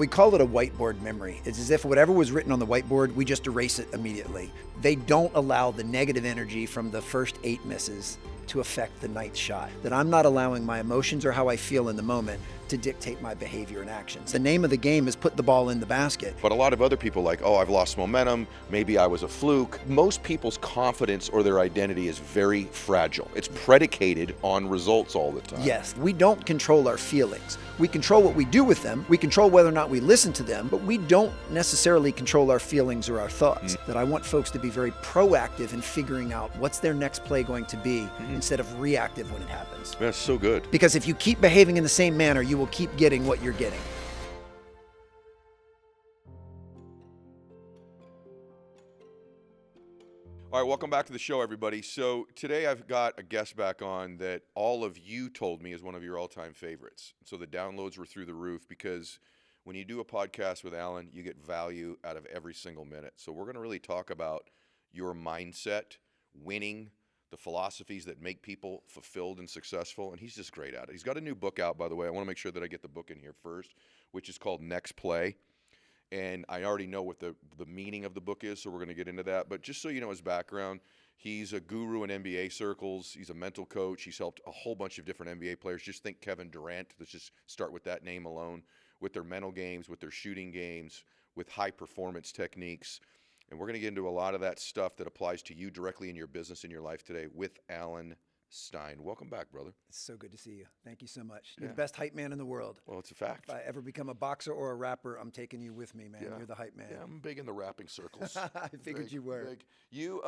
We call it a whiteboard memory. It's as if whatever was written on the whiteboard, we just erase it immediately. They don't allow the negative energy from the first 8 misses to affect the 9th shot. That I'm not allowing my emotions or how I feel in the moment to dictate my behavior and actions. The name of the game is put the ball in the basket. But a lot of other people like, oh, I've lost momentum, maybe I was a fluke. Most people's confidence or their identity is very fragile. It's predicated on results all the time. Yes, we don't control our feelings. We control what we do with them. We control whether or not we listen to them, but we don't necessarily control our feelings or our thoughts. That I want folks to be very proactive in figuring out what's their next play going to be instead of reactive when it happens. That's so good. Because if you keep behaving in the same manner, you will keep getting what you're getting. All right, welcome back to the show, everybody. So today I've got a guest back on that all of you told me is one of your all-time favorites. So the downloads were through the roof because when you do a podcast with Alan, you get value out of every single minute. So we're going to really talk about your mindset, winning, the philosophies that make people fulfilled and successful, and he's just great at it. He's got a new book out, by the way. I want to make sure that I get the book in here first, which is called Next Play. And I already know what the meaning of the book is, so we're going to get into that. But just so you know his background, he's a guru in NBA circles. He's a mental coach. He's helped a whole bunch of different NBA players. Just think Kevin Durant. Let's just start with that name alone, with their mental games, with their shooting games, with high-performance techniques. And we're going to get into a lot of that stuff that applies to you directly in your business, in your life today with Alan Stein. Welcome back, brother. It's so good to see you. Thank you so much. You're the best hype man in the world. Well, it's a fact. If I ever become a boxer or a rapper, I'm taking you with me, man. You're the hype man. Yeah, I'm big in the rapping circles. I figured you were. Big. You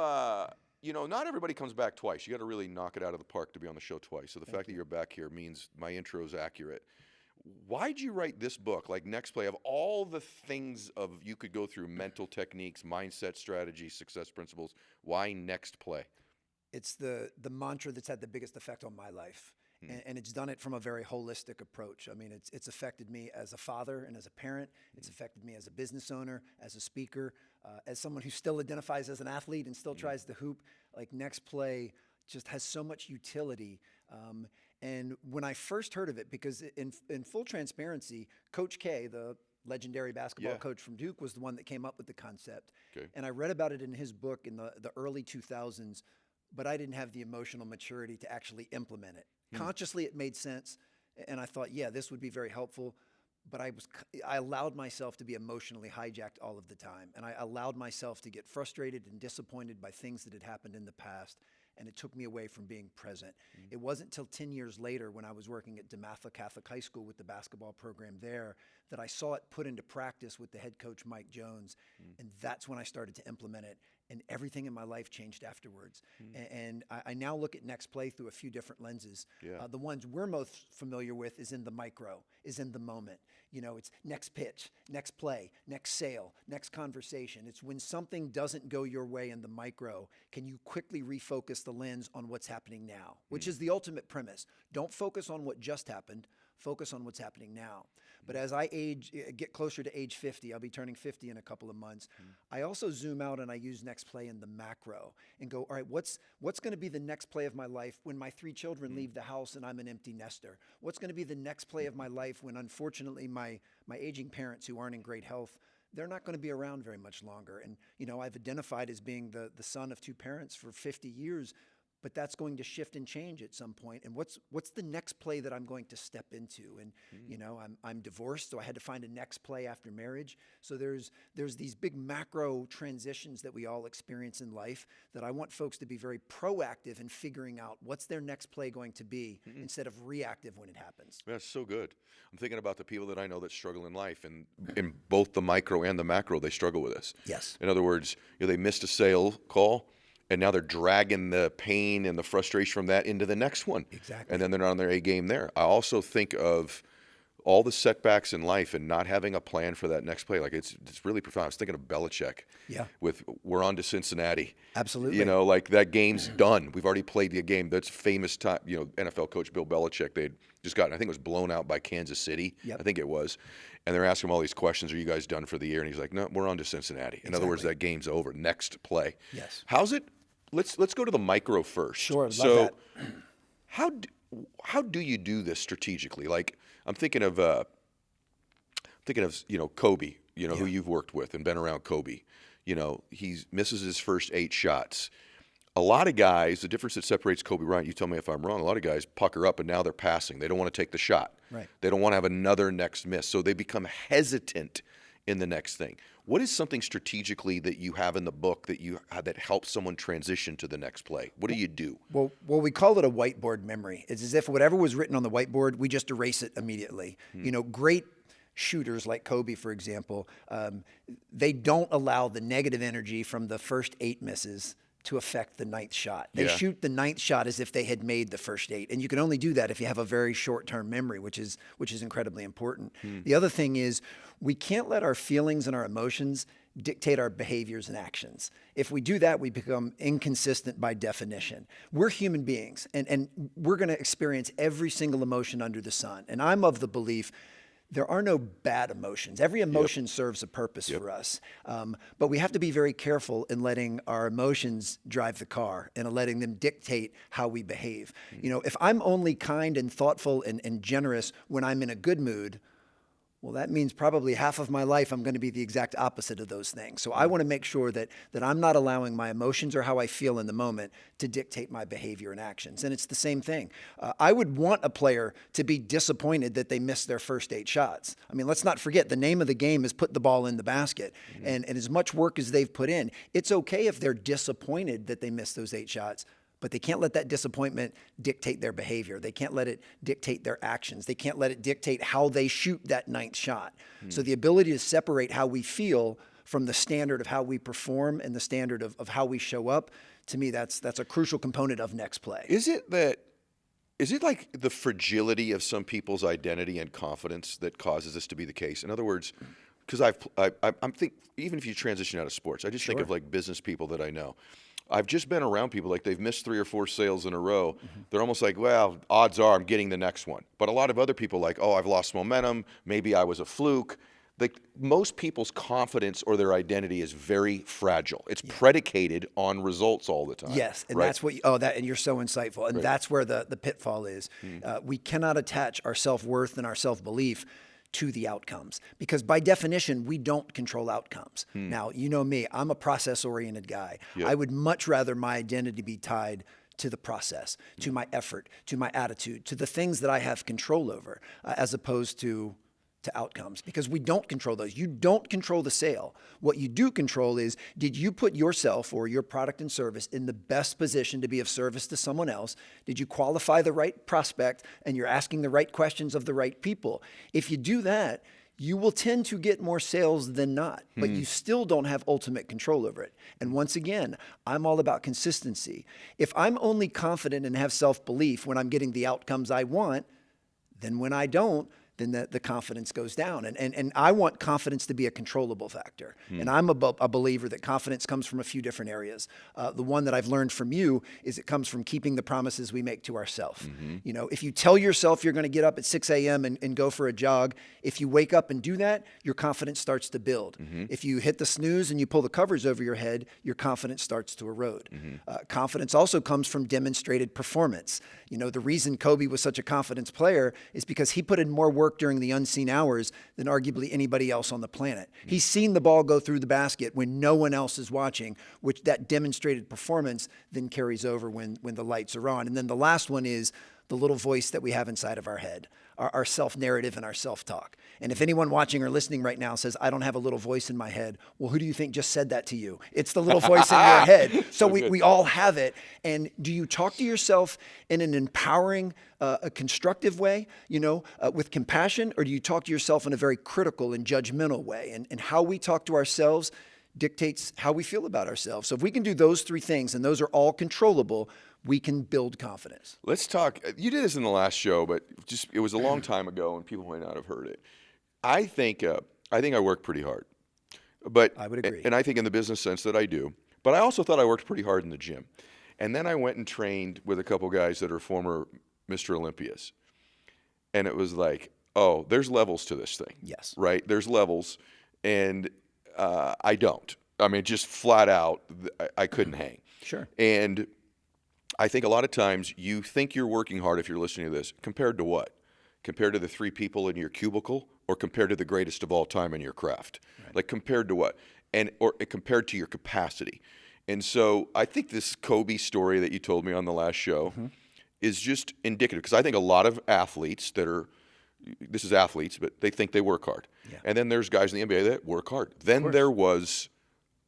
know, not everybody comes back twice. You got to really knock it out of the park to be on the show twice. So the fact that you're back here means my intro is accurate. Why'd you write this book, like Next Play, of all the things of you could go through, mental techniques, mindset, strategy, success principles? Why Next Play? It's the mantra that's had the biggest effect on my life. And it's done it from a very holistic approach. I mean, it's affected me as a father and as a parent. It's affected me as a business owner, as a speaker, as someone who still identifies as an athlete and still tries to hoop. Like Next Play just has so much utility. And when I first heard of it, because in full transparency, Coach K, the legendary basketball coach from Duke, was the one that came up with the concept. Okay. And I read about it in his book in the early 2000s, but I didn't have the emotional maturity to actually implement it. Consciously, it made sense, and I thought, yeah, this would be very helpful. But I allowed myself to be emotionally hijacked all of the time, and I allowed myself to get frustrated and disappointed by things that had happened in the past. And it took me away from being present. It wasn't until 10 years later when I was working at DeMatha Catholic High School with the basketball program there that I saw it put into practice with the head coach, Mike Jones. And that's when I started to implement it. And everything in my life changed afterwards. And I now look at Next Play through a few different lenses. The ones we're most familiar with is in the micro, is in the moment. You know, it's next pitch, next play, next sale, next conversation. It's when something doesn't go your way in the micro, can you quickly refocus the lens on what's happening now, which is the ultimate premise. Don't focus on what just happened, focus on what's happening now. But as I get closer to age 50, I'll be turning 50 in a couple of months, I also zoom out and I use Next Play in the macro and go, all right, what's going to be the next play of my life when my 3 children leave the house and I'm an empty nester? What's going to be the next play of my life when, unfortunately, my aging parents who aren't in great health, they're not going to be around very much longer? And, you know, I've identified as being the son of 2 parents for 50 years, but that's going to shift and change at some point. And what's the next play that I'm going to step into? And you know, I'm divorced, so I had to find a next play after marriage. So there's these big macro transitions that we all experience in life that I want folks to be very proactive in figuring out what's their next play going to be instead of reactive when it happens. That's so good. I'm thinking about the people that I know that struggle in life, and in both the micro and the macro, they struggle with this. Yes. In other words, you know, they missed a sale call, and now they're dragging the pain and the frustration from that into the next one. Exactly. And then they're not on their A game there. I also think of all the setbacks in life and not having a plan for that next play. Like it's really profound. I was thinking of Belichick. Yeah. With we're on to Cincinnati. Absolutely. You know, like that game's done. We've already played the game. That's famous time. You know, NFL coach Bill Belichick. They'd just gotten, I think it was blown out by Kansas City. Yep. I think it was. And they're asking him all these questions. Are you guys done for the year? And he's like, no, we're on to Cincinnati. In other words, that game's over. Next play. Yes. How's it? Let's go to the micro first. Sure. Love that. How do you do this strategically? Like I'm thinking of thinking of, Kobe, who you've worked with and been around Kobe. He misses his first 8 shots. A lot of guys, the difference that separates Kobe Bryant, you tell me if I'm wrong, a lot of guys pucker up and now they're passing. They don't want to take the shot. Right. They don't want to have another next miss. So they become hesitant in the next thing. What is something strategically that you have in the book that helps someone transition to the next play? What do you do? Well, we call it a whiteboard memory. It's as if whatever was written on the whiteboard, we just erase it immediately. Great shooters like Kobe, for example, they don't allow the negative energy from the first 8 misses to affect the 9th shot. They shoot the 9th shot as if they had made the first 8. And you can only do that if you have a very short-term memory, which is incredibly important. The other thing is we can't let our feelings and our emotions dictate our behaviors and actions. If we do that, we become inconsistent by definition. We're human beings, and we're going to experience every single emotion under the sun. And I'm of the belief there are no bad emotions. Every emotion serves a purpose for us. But we have to be very careful in letting our emotions drive the car and in letting them dictate how we behave. If I'm only kind and thoughtful and generous when I'm in a good mood, well, that means probably half of my life I'm going to be the exact opposite of those things. So I want to make sure that I'm not allowing my emotions or how I feel in the moment to dictate my behavior and actions. And it's the same thing. I would want a player to be disappointed that they missed their first 8 shots. I mean, let's not forget the name of the game is put the ball in the basket. And as much work as they've put in, it's okay if they're disappointed that they missed those 8 shots. But they can't let that disappointment dictate their behavior. They can't let it dictate their actions. They can't let it dictate how they shoot that 9th shot. So the ability to separate how we feel from the standard of how we perform and the standard of how we show up, to me, that's a crucial component of next play. Is it like the fragility of some people's identity and confidence that causes this to be the case? In other words, because I'm think even if you transition out of sports, I just think of like business people that I know. I've just been around people like they've missed 3 or 4 sales in a row. They're almost like, well, odds are I'm getting the next one. But a lot of other people like, oh, I've lost momentum. Maybe I was a fluke. Like most people's confidence or their identity is very fragile. It's predicated on results all the time. Yes, and right? that's what. And you're so insightful. And that's where the pitfall is. We cannot attach our self-worth and our self-belief to the outcomes, because by definition, we don't control outcomes. Now, you know me, I'm a process-oriented guy. I would much rather my identity be tied to the process, to my effort, to my attitude, to the things that I have control over, as opposed to outcomes, because we don't control those. You don't control the sale. What you do control is, did you put yourself or your product and service in the best position to be of service to someone else? Did you qualify the right prospect and you're asking the right questions of the right people? If you do that, you will tend to get more sales than not, but you still don't have ultimate control over it. And once again, I'm all about consistency. If I'm only confident and have self-belief when I'm getting the outcomes I want, then when I don't, then the confidence goes down. And I want confidence to be a controllable factor. And I'm a believer that confidence comes from a few different areas. The one that I've learned from you is it comes from keeping the promises we make to ourselves. If you tell yourself you're going to get up at 6 a.m. and go for a jog, if you wake up and do that, your confidence starts to build. If you hit the snooze and you pull the covers over your head, your confidence starts to erode. Confidence also comes from demonstrated performance. The reason Kobe was such a confidence player is because he put in more work during the unseen hours than arguably anybody else on the planet. He's seen the ball go through the basket when no one else is watching, which that demonstrated performance then carries over when the lights are on. And then the last one is the little voice that we have inside of our head, our self-narrative and our self-talk. And if anyone watching or listening right now says, I don't have a little voice in my head, well, who do you think just said that to you? It's the little voice in your head. So we all have it. And do you talk to yourself in an empowering, a constructive way, with compassion, or do you talk to yourself in a very critical and judgmental way? And how we talk to ourselves dictates how we feel about ourselves. So if we can do those 3 things, and those are all controllable, we can build confidence. Let's talk. You did this in the last show, but it was a long time ago, and people might not have heard it. I think I work pretty hard, but I would agree. And I think in the business sense that I do. But I also thought I worked pretty hard in the gym, and then I went and trained with a couple guys that are former Mr. Olympias, and it was like, oh, there's levels to this thing. Yes. Right. There's levels, and I don't. I mean, just flat out, I couldn't hang. Sure. And I think a lot of times you think you're working hard if you're listening to this, compared to what? compared to the 3 people in your cubicle, or compared to the greatest of all time in your craft? Right. Like, compared to what? Or compared to your capacity. And so I think this Kobe story that you told me on the last show is just indicative, because I think a lot of athletes this is athletes, but they think they work hard. Yeah. And then there's guys in the NBA that work hard. Then there was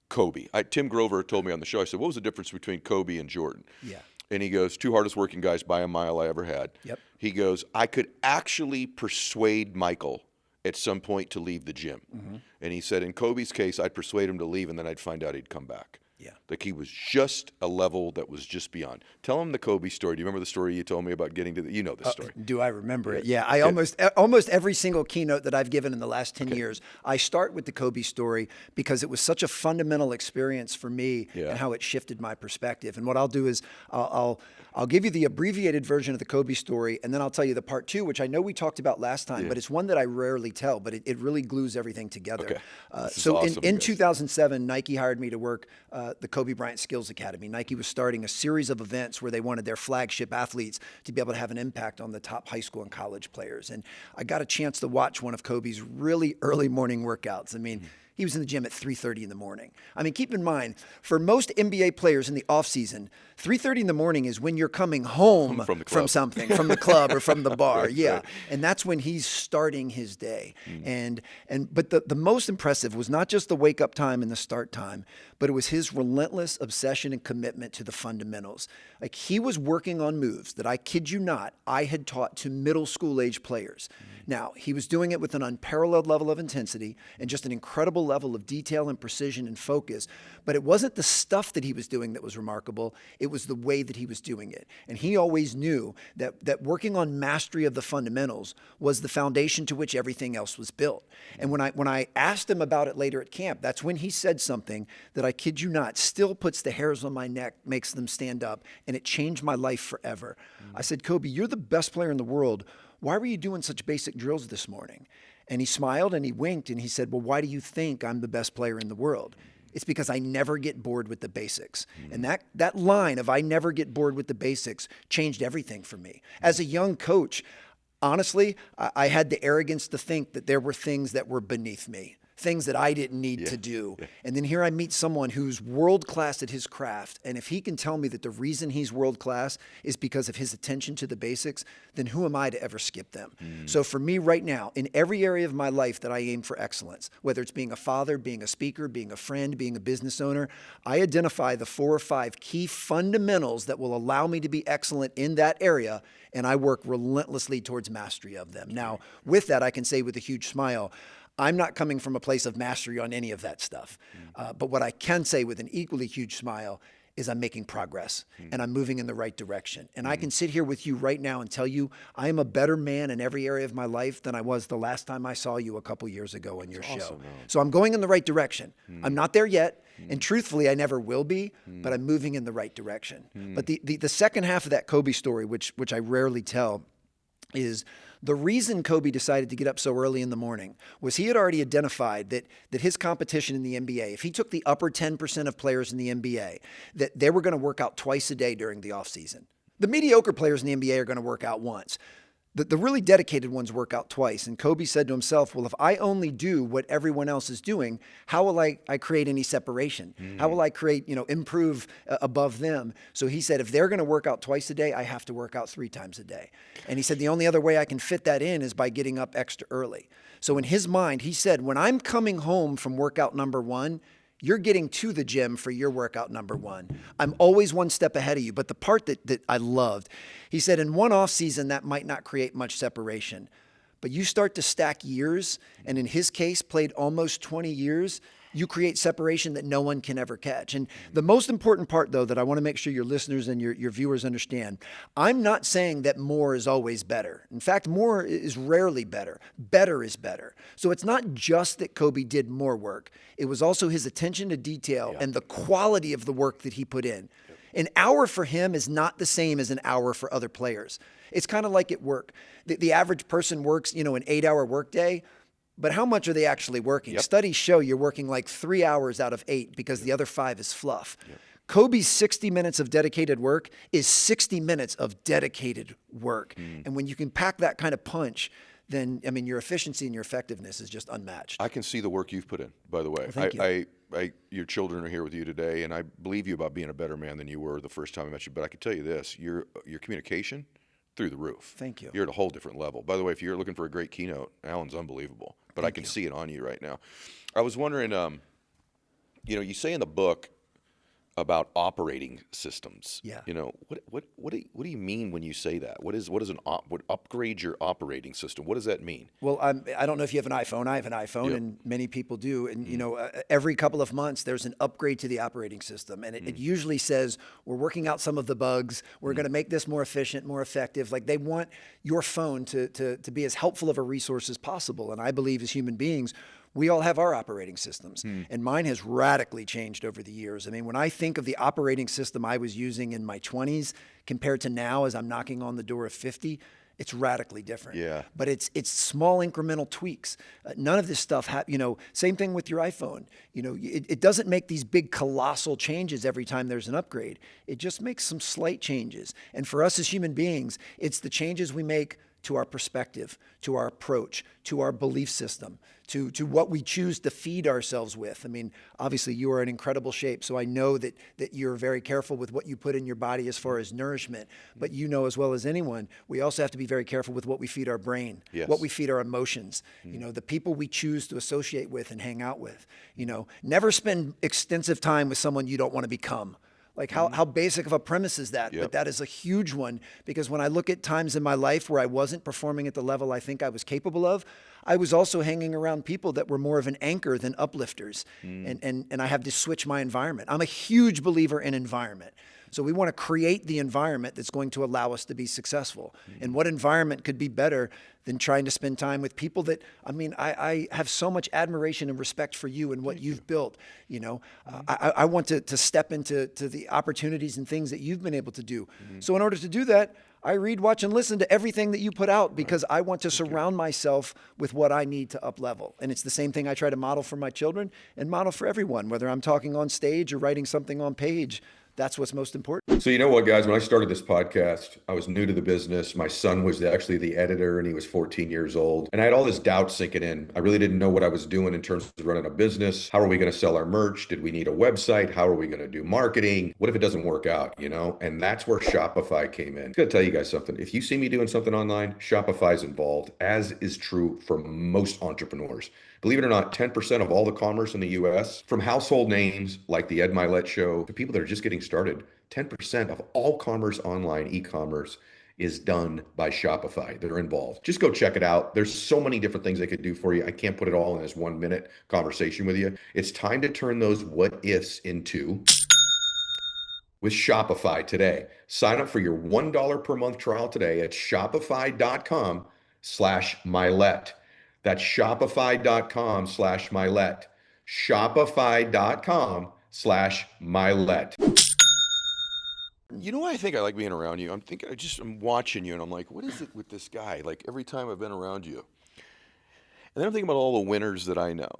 Kobe. Tim Grover told me on the show, I said, what was the difference between Kobe and Jordan? Yeah. And he goes, 2 hardest working guys by a mile I ever had. Yep. He goes, I could actually persuade Michael at some point to leave the gym. And he said, in Kobe's case, I'd persuade him to leave, and then I'd find out he'd come back. Yeah. Like, he was just a level that was just beyond. Tell him the Kobe story. Do you remember the story you told me about getting to you know this story? Do I remember it? Yeah. I almost every single keynote that I've given in the last 10 years, I start with the Kobe story, because it was such a fundamental experience for me and how it shifted my perspective. And what I'll do is I'll give you the abbreviated version of the Kobe story, and then I'll tell you the part 2, which I know we talked about last time, but it's one that I rarely tell, but it really glues everything together. Okay. So awesome, in 2007, Nike hired me to work the Kobe Bryant Skills Academy. Nike was starting a series of events where they wanted their flagship athletes to be able to have an impact on the top high school and college players. And I got a chance to watch one of Kobe's really early morning workouts. I mean, he was in the gym at 3:30 in the morning. I mean, keep in mind, for most NBA players in the offseason, 3:30 in the morning is when you're coming home from something, from the club or from the bar. Yeah. Right. And that's when he's starting his day. But the most impressive was not just the wake up time and the start time, but it was his relentless obsession and commitment to the fundamentals. Like, he was working on moves that, I kid you not, I had taught to middle school age players. Now, he was doing it with an unparalleled level of intensity and just an incredible level of detail and precision and focus. But it wasn't the stuff that he was doing that was remarkable. It was the way that he was doing it. And he always knew that working on mastery of the fundamentals was the foundation to which everything else was built. And when I asked him about it later at camp, that's when he said something that, I kid you not, still puts the hairs on my neck, makes them stand up, and it changed my life forever. I said, Kobe, you're the best player in the world. Why were you doing such basic drills this morning? And he smiled and he winked and he said, well, why do you think I'm the best player in the world? It's because I never get bored with the basics. And that line of I never get bored with the basics changed everything for me. As a young coach, honestly, I had the arrogance to think that there were things that were beneath me, things that I didn't need to do. And then here I meet someone who's world-class at his craft. And if he can tell me that the reason he's world-class is because of his attention to the basics, then who am I to ever skip them? So for me right now, in every area of my life that I aim for excellence, whether it's being a father, being a speaker, being a friend, being a business owner, I identify the 4 or 5 key fundamentals that will allow me to be excellent in that area, and I work relentlessly towards mastery of them. Now, with that, I can say with a huge smile, I'm not coming from a place of mastery on any of that stuff. But what I can say with an equally huge smile is I'm making progress and I'm moving in the right direction. And I can sit here with you right now and tell you I am a better man in every area of my life than I was the last time I saw you a couple years ago on your show. Awesome, so I'm going in the right direction. I'm not there yet. And truthfully, I never will be, but I'm moving in the right direction. But the second half of that Kobe story, which I rarely tell, is the reason Kobe decided to get up so early in the morning was he had already identified that his competition in the NBA, if he took the upper 10% of players in the NBA, that they were going to work out twice a day during the offseason. The mediocre players in the NBA are going to work out once. The really dedicated ones work out twice. And Kobe said to himself, well, if I only do what everyone else is doing, how will I create any separation? How will I create, improve above them? So he said, if they're going to work out twice a day, I have to work out 3 times a day. And he said, the only other way I can fit that in is by getting up extra early. So in his mind, he said, when I'm coming home from workout number 1, you're getting to the gym for your workout number 1. I'm always one step ahead of you. But the part that I loved, he said, in one off season, that might not create much separation. But you start to stack years, and in his case, played almost 20 years, you create separation that no one can ever catch. And the most important part, though, that I want to make sure your listeners and your viewers understand, I'm not saying that more is always better. In fact, more is rarely better. Better is better. So it's not just that Kobe did more work. It was also his attention to detail and the quality of the work that he put in. An hour for him is not the same as an hour for other players. It's kind of like at work. The average person works, an 8-hour workday. But how much are they actually working? Studies show you're working like 3 hours out of 8 because the other 5 is fluff. Kobe's 60 minutes of dedicated work is 60 minutes of dedicated work. And when you can pack that kind of punch, then, I mean, your efficiency and your effectiveness is just unmatched. I can see the work you've put in, by the way. Well, thank you. Your children are here with you today, and I believe you about being a better man than you were the first time I met you. But I can tell you this, your communication, through the roof. Thank you. You're at a whole different level. By the way, if you're looking for a great keynote, Alan's unbelievable. But I can see it on you right now. I was wondering, you say in the book about operating systems. Yeah. What do you mean when you say that? What upgrade your operating system? What does that mean? Well, I don't know if you have an iPhone. I have an iPhone, and many people do. And every couple of months, there's an upgrade to the operating system, and it usually says we're working out some of the bugs. We're going to make this more efficient, more effective. Like they want your phone to be as helpful of a resource as possible. And I believe as human beings, we all have our operating systems, and mine has radically changed over the years. I mean, when I think of the operating system I was using in my 20s compared to now as I'm knocking on the door of 50, it's radically different. Yeah. But it's small incremental tweaks. None of this stuff, same thing with your iPhone. It doesn't make these big colossal changes every time there's an upgrade. It just makes some slight changes. And for us as human beings, it's the changes we make to our perspective, to our approach, to our belief system, to what we choose to feed ourselves with. I mean, obviously you are in incredible shape, so I know that you're very careful with what you put in your body as far as nourishment. But you know as well as anyone, we also have to be very careful with what we feed our brain, what we feed our emotions, the people we choose to associate with and hang out with. Never spend extensive time with someone you don't want to become. Like how basic of a premise is that? Yep. But that is a huge one, because when I look at times in my life where I wasn't performing at the level I think I was capable of, I was also hanging around people that were more of an anchor than uplifters. And I have to switch my environment. I'm a huge believer in environment. So we want to create the environment that's going to allow us to be successful. And what environment could be better than trying to spend time with people that, I have so much admiration and respect for you and what you've built. I want to step into the opportunities and things that you've been able to do. So in order to do that, I read, watch, and listen to everything that you put out, because I want to surround myself with what I need to up level. And it's the same thing I try to model for my children and model for everyone, whether I'm talking on stage or writing something on page. That's what's most important. So you know what, guys, when I started this podcast, I was new to the business. My son was actually the editor, and he was 14 years old. And I had all this doubt sinking in. I really didn't know what I was doing in terms of running a business. How are we going to sell our merch? Did we need a website? How are we going to do marketing? What if it doesn't work out, And that's where Shopify came in. I'm going to tell you guys something. If you see me doing something online, Shopify is involved, as is true for most entrepreneurs. Believe it or not, 10% of all the commerce in the US, from household names like the Ed Mylett Show to people that are just getting started, 10% of all commerce online, e-commerce, is done by Shopify. They're involved. Just go check it out. There's so many different things they could do for you. I can't put it all in this 1 minute conversation with you. It's time to turn those what ifs into with Shopify today. Sign up for your $1 per month trial today at shopify.com/Mylett. That's shopify.com/Mylett. Shopify.com/Mylett. You know why I think I like being around you? I'm watching you, and I'm like, what is it with this guy? Like every time I've been around you. And then I'm thinking about all the winners that I know.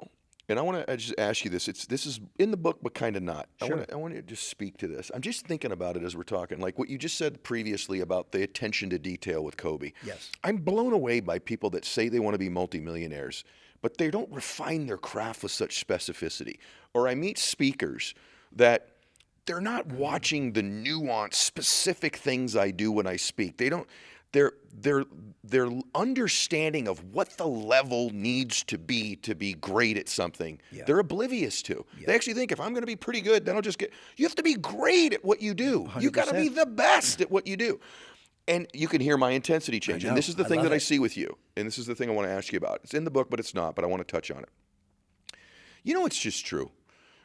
And I want to just ask you this. This is in the book, but kind of not. Sure. I want to just speak to this. I'm just thinking about it as we're talking. Like what you just said previously about the attention to detail with Kobe. Yes. I'm blown away by people that say they want to be multimillionaires, but they don't refine their craft with such specificity. Or I meet speakers that they're not watching the nuanced, specific things I do when I speak. They don't. Their understanding of what the level needs to be great at something, they're oblivious to. Yeah. They actually think if I'm going to be pretty good, then I'll just get. You have to be great at what you do. You got to be 100%. the best at what you do. And you can hear my intensity change. And this is the thing that I see with you. And this is the thing I want to ask you about. It's in the book, but it's not. But I want to touch on it. It's just true.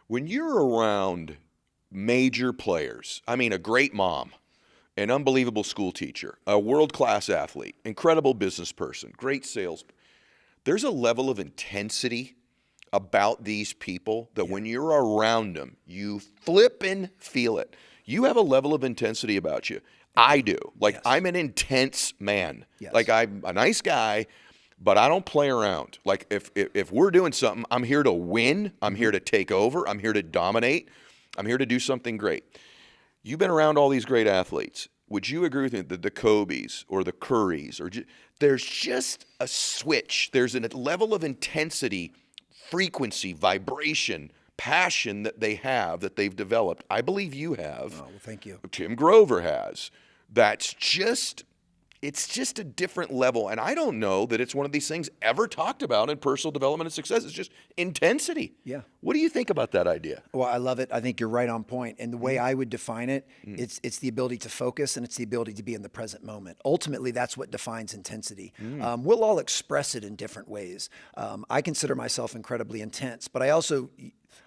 When you're around major players, a great mom, an unbelievable school teacher, a world-class athlete, incredible business person, great sales. There's a level of intensity about these people that when you're around them, you flippin' feel it. You have a level of intensity about you. I do. Like, I'm an intense man. Yes. Like, I'm a nice guy, but I don't play around. Like, if we're doing something, I'm here to win. I'm here to take over. I'm here to dominate. I'm here to do something great. You've been around all these great athletes. Would you agree with me that the Kobe's or the Currys, there's just a switch. There's a level of intensity, frequency, vibration, passion that they have, that they've developed. I believe you have. Oh, well, thank you. Tim Grover has. It's just a different level. And I don't know that it's one of these things ever talked about in personal development and success. It's just intensity. Yeah. What do you think about that idea? Well, I love it. I think you're right on point. And the way I would define it, it's the ability to focus, and it's the ability to be in the present moment. Ultimately, that's what defines intensity. We'll all express it in different ways. I consider myself incredibly intense, but I also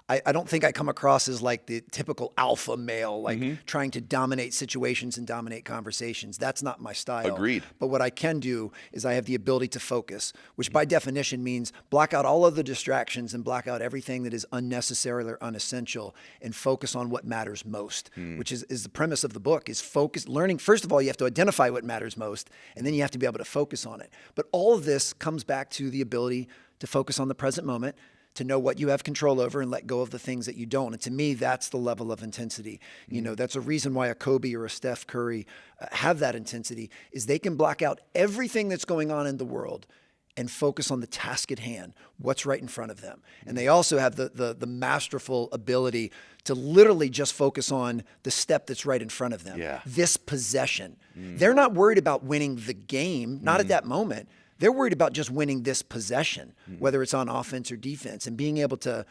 I don't think I come across as like the typical alpha male, like trying to dominate situations and dominate conversations. That's not my style. Agreed. But what I can do is I have the ability to focus, which by definition means block out all of the distractions and block out everything that is unnecessary or unessential and focus on what matters most, which is the premise of the book, is focus. Learning, first of all, you have to identify what matters most, and then you have to be able to focus on it. But all of this comes back to the ability to focus on the present moment, to know what you have control over and let go of the things that you don't. And to me, that's the level of intensity. You know, that's a reason why a Kobe or a Steph Curry have that intensity, is they can block out everything that's going on in the world and focus on the task at hand, what's right in front of them. And they also have the masterful ability to literally just focus on the step that's right in front of them. Yeah. This possession. They're not worried about winning the game, not at that moment. They're worried about just winning this possession, whether it's on offense or defense, and being able to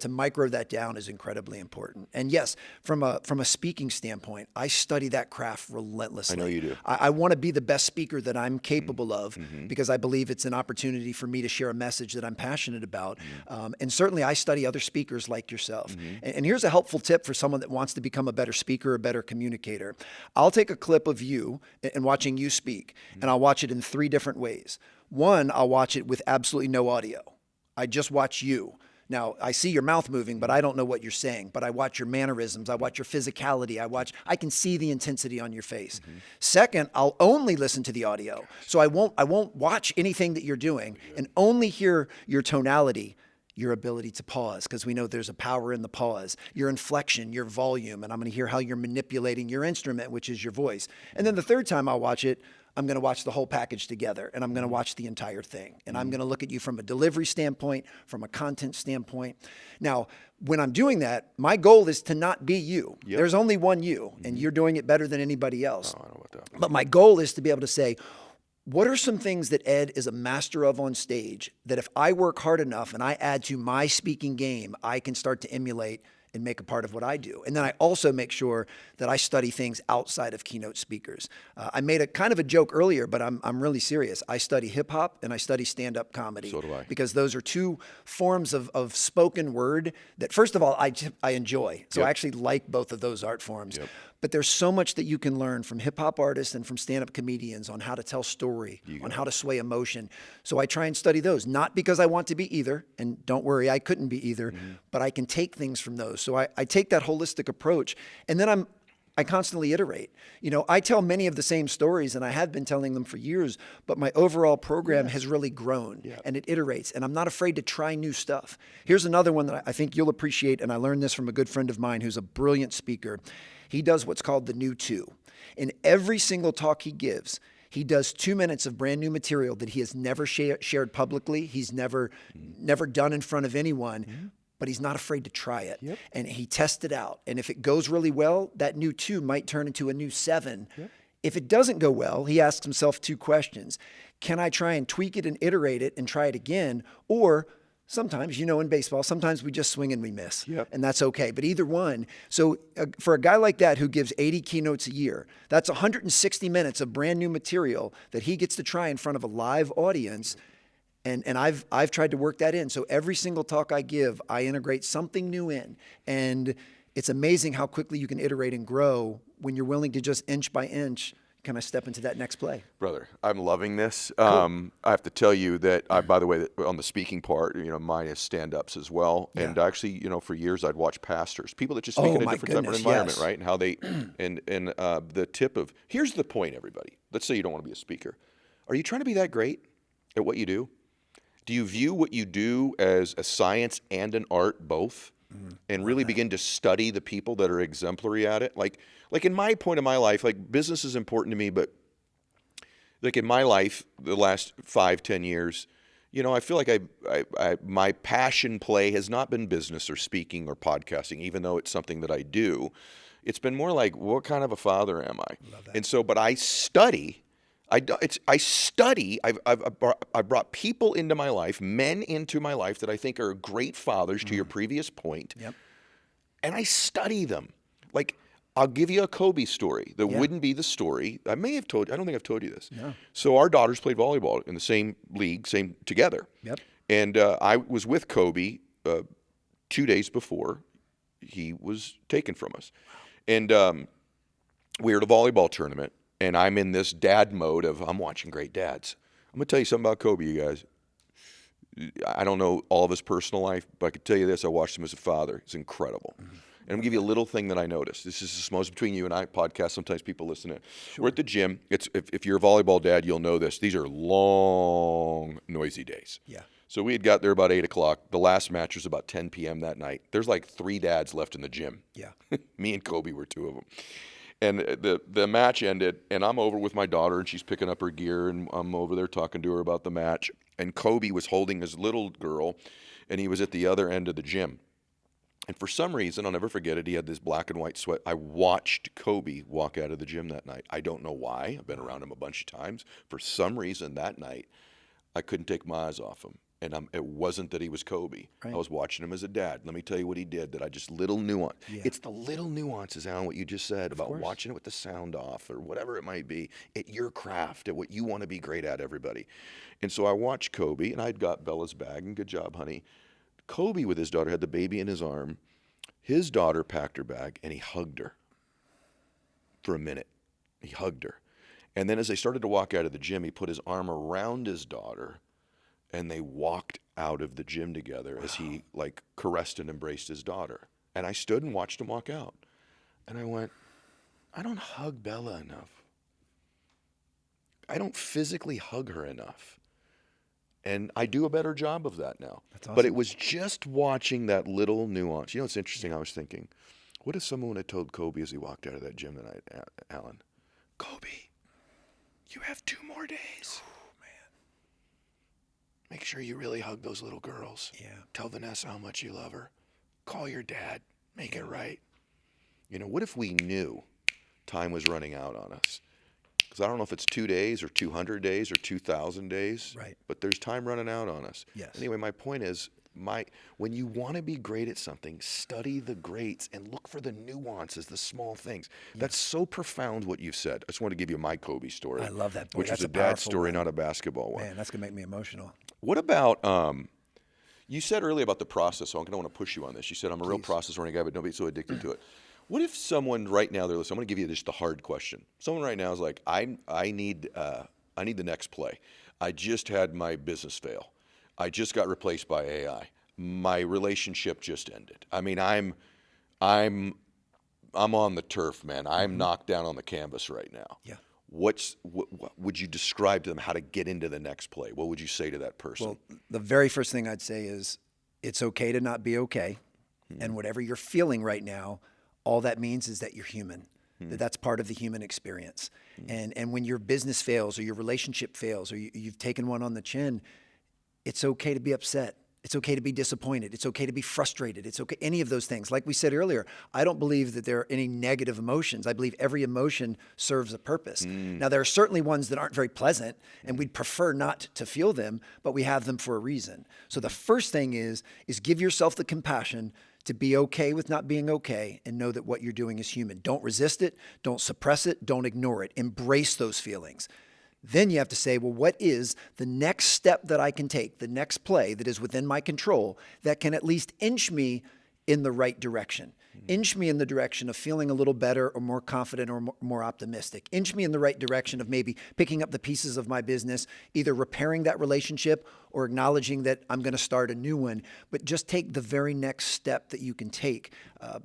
micro that down is incredibly important. And yes, from a speaking standpoint, I study that craft relentlessly. I know you do. I want to be the best speaker that I'm capable of, because I believe it's an opportunity for me to share a message that I'm passionate about. And certainly I study other speakers like yourself. And here's a helpful tip for someone that wants to become a better speaker, a better communicator. I'll take a clip of you and watching you speak, and I'll watch it in 3 different ways. One, I'll watch it with absolutely no audio. I just watch you. Now, I see your mouth moving, but I don't know what you're saying. But I watch your mannerisms. I watch your physicality. I can see the intensity on your face. Second, I'll only listen to the audio. So I won't watch anything that you're doing, and only hear your tonality, your ability to pause, because we know there's a power in the pause, your inflection, your volume, and I'm going to hear how you're manipulating your instrument, which is your voice. And then the third time I'll watch it, I'm going to watch the whole package together, and I'm going to watch the entire thing. And I'm going to look at you from a delivery standpoint, from a content standpoint. Now, when I'm doing that, my goal is to not be you. There's only one you, and you're doing it better than anybody else. Oh, I know about that. But my goal is to be able to say, what are some things that Ed is a master of on stage that if I work hard enough and I add to my speaking game, I can start to emulate and make a part of what I do. And then I also make sure that I study things outside of keynote speakers. I made a kind of a joke earlier, but I'm really serious. I study hip hop and I study stand-up comedy. So do I. Because those are 2 forms of spoken word that, first of all, I enjoy. So I actually like both of those art forms. But there's so much that you can learn from hip hop artists and from stand-up comedians on how to tell story, on how to sway emotion. So I try and study those, not because I want to be either, and don't worry, I couldn't be either, but I can take things from those. So I take that holistic approach, and then I constantly iterate. You know, I tell many of the same stories, and I have been telling them for years, but my overall program has really grown, and it iterates, and I'm not afraid to try new stuff. Here's another one that I think you'll appreciate, and I learned this from a good friend of mine who's a brilliant speaker. He does what's called the new 2. In every single talk he gives, he does 2 minutes of brand new material that he has never shared publicly. He's never done in front of anyone, but he's not afraid to try it. And he tests it out. And if it goes really well, that new 2 might turn into a new 7. If it doesn't go well, he asks himself 2 questions. Can I try and tweak it and iterate it and try it again? Or sometimes, you know, in baseball, sometimes we just swing and we miss, and that's okay. But either one. So for a guy like that who gives 80 keynotes a year, that's 160 minutes of brand new material that he gets to try in front of a live audience. And I've tried to work that in. So every single talk I give, I integrate something new in. And it's amazing how quickly you can iterate and grow when you're willing to just inch by inch kind of step into that next play. Brother, I'm loving this. Cool. I have to tell you that, by the way, that on the speaking part, you know, mine is stand-ups as well. And actually, you know, for years I'd watch pastors, people that just speak in a different type of environment, right? And how they, and the tip of, here's the point, everybody. Let's say you don't want to be a speaker. Are you trying to be that great at what you do? Do you view what you do as a science and an art both? and really begin to study the people that are exemplary at it. Like in my point of my life, like business is important to me, but like in my life, the last 5-10 years, you know, I feel like my passion play has not been business or speaking or podcasting, even though it's something that I do. It's been more like, what kind of a father am I? Love that. And so, but I study. I study. I brought people into my life, men into my life that I think are great fathers. To your previous point, Yep. and I study them. Like, I'll give you a Kobe story that wouldn't be the story. I may have told you. I don't think I've told you this. No. So our daughters played volleyball in the same league, same together. Yep. And I was with Kobe 2 days before he was taken from us. And we were at a volleyball tournament, and I'm in this dad mode of I'm watching great dads. I'm going to tell you something about Kobe, you guys. I don't know all of his personal life, but I can tell you this. I watched him as a father. It's incredible. And I'm going to give you a little thing that I noticed. This is most between you and I podcast. Sometimes people listen to it. Sure. We're at the gym. If you're a volleyball dad, you'll know this. These are long, noisy days. Yeah. So we had got there about 8 o'clock. The last match was about 10 p.m. that night. There's like 3 dads left in the gym. Yeah. Me and Kobe were 2 of them. And the match ended, and I'm over with my daughter, and she's picking up her gear, and I'm over there talking to her about the match. And Kobe was holding his little girl, and he was at the other end of the gym. And for some reason, I'll never forget it, he had this black and white sweat. I watched Kobe walk out of the gym that night. I don't know why. I've been around him a bunch of times. For some reason that night, I couldn't take my eyes off him. And it wasn't that he was Kobe. Right. I was watching him as a dad. Let me tell you what he did that I just little nuance. Yeah. It's the little nuances, Alan, what you just said about course. watching it with the sound off or whatever it might be at your craft, at what you want to be great at, everybody. And so I watched Kobe, and I'd got Bella's bag, and good job, honey. Kobe with his daughter had the baby in his arm. His daughter packed her bag, and he hugged her for a minute. He hugged her. And then as they started to walk out of the gym, he put his arm around his daughter, and they walked out of the gym together as he like caressed and embraced his daughter. And I stood and watched him walk out. And I went, I don't hug Bella enough. I don't physically hug her enough. And I do a better job of that now. That's awesome. But it was just watching that little nuance. You know, it's interesting. I was thinking, what if someone had told Kobe as he walked out of that gym tonight, Alan, Kobe, you have 2 more days. Make sure you really hug those little girls. Yeah. Tell Vanessa how much you love her. Call your dad. Make it right. You know, what if we knew time was running out on us? Because I don't know if it's 2 days or 200 days or 2,000 days. Right. But there's time running out on us. Yes. Anyway, my point is, when you want to be great at something, study the greats and look for the nuances, the small things. Yeah. That's so profound what you said. I just want to give you my Kobe story. I love that. Boy, which that's was a dad powerful story, one. not a basketball one. Man, that's going to make me emotional. What about, you said earlier about the process, so I'm going to want to push you on this. You said I'm a real process-oriented guy, but nobody's so addicted to it. What if someone right now, they're listening, I'm going to give you just the hard question. Someone right now is like, I need the next play. I just had my business fail. I just got replaced by AI. My relationship just ended. I mean, I'm on the turf, man. I'm knocked down on the canvas right now. Yeah. What would you describe to them how to get into the next play? What would you say to that person? Well, the very first thing I'd say is it's okay to not be okay. And whatever you're feeling right now, all that means is that you're human. That's part of the human experience. And when your business fails or your relationship fails or you've taken one on the chin, it's okay to be upset. It's okay to be disappointed. It's okay to be frustrated. It's okay, any of those things. Like we said earlier, I don't believe that there are any negative emotions. I believe every emotion serves a purpose. Now, there are certainly ones that aren't very pleasant, and we'd prefer not to feel them, but we have them for a reason. So the first thing is give yourself the compassion to be okay with not being okay and know that what you're doing is human. Don't resist it. Don't suppress it. Don't ignore it. Embrace those feelings. Then you have to say, well, what is the next step that I can take, the next play that is within my control that can at least inch me in the right direction? Inch me in the direction of feeling a little better or more confident or more optimistic. Inch me in the right direction of maybe picking up the pieces of my business, either repairing that relationship or acknowledging that I'm going to start a new one. But just take the very next step that you can take.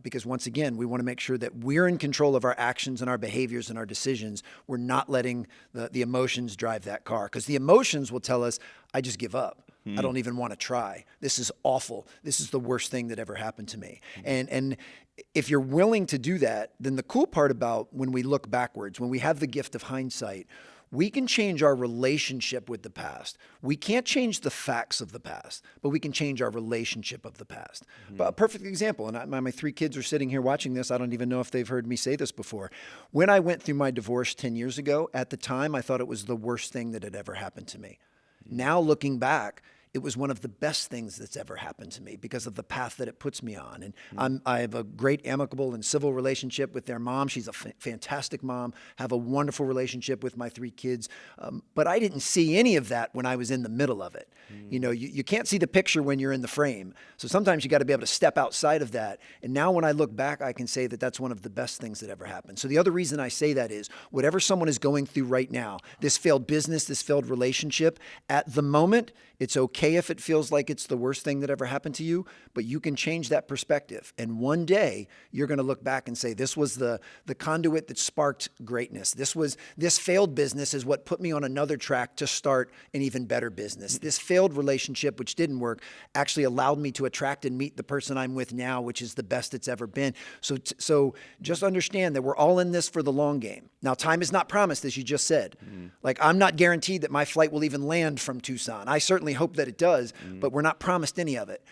Because once again, we want to make sure that we're in control of our actions and our behaviors and our decisions. We're not letting the emotions drive that car. Because the emotions will tell us, I just give up. I don't even want to try. This is awful. This is the worst thing that ever happened to me. And if you're willing to do that, then the cool part about when we look backwards, when we have the gift of hindsight, we can change our relationship with the past. We can't change the facts of the past, but we can change our relationship of the past. But a perfect example, and my 3 kids are sitting here watching this. I don't even know if they've heard me say this before. When I went through my divorce 10 years ago, at the time, I thought it was the worst thing that had ever happened to me. Now looking back, it was one of the best things that's ever happened to me because of the path that it puts me on. And I have a great amicable and civil relationship with their mom. She's a fantastic mom, have a wonderful relationship with my 3 kids. But I didn't see any of that when I was in the middle of it. You know, you can't see the picture when you're in the frame. So sometimes you got to be able to step outside of that. And now when I look back, I can say that that's one of the best things that ever happened. So the other reason I say that is whatever someone is going through right now, this failed business, this failed relationship, at the moment, it's okay if it feels like it's the worst thing that ever happened to you, but you can change that perspective. And one day you're going to look back and say, this was the conduit that sparked greatness. This failed business is what put me on another track to start an even better business. This failed relationship, which didn't work, actually allowed me to attract and meet the person I'm with now, which is the best it's ever been. So just understand that we're all in this for the long game. Now, time is not promised, as you just said. Like, I'm not guaranteed that my flight will even land from Tucson. I certainly hope that it does, but we're not promised any of it.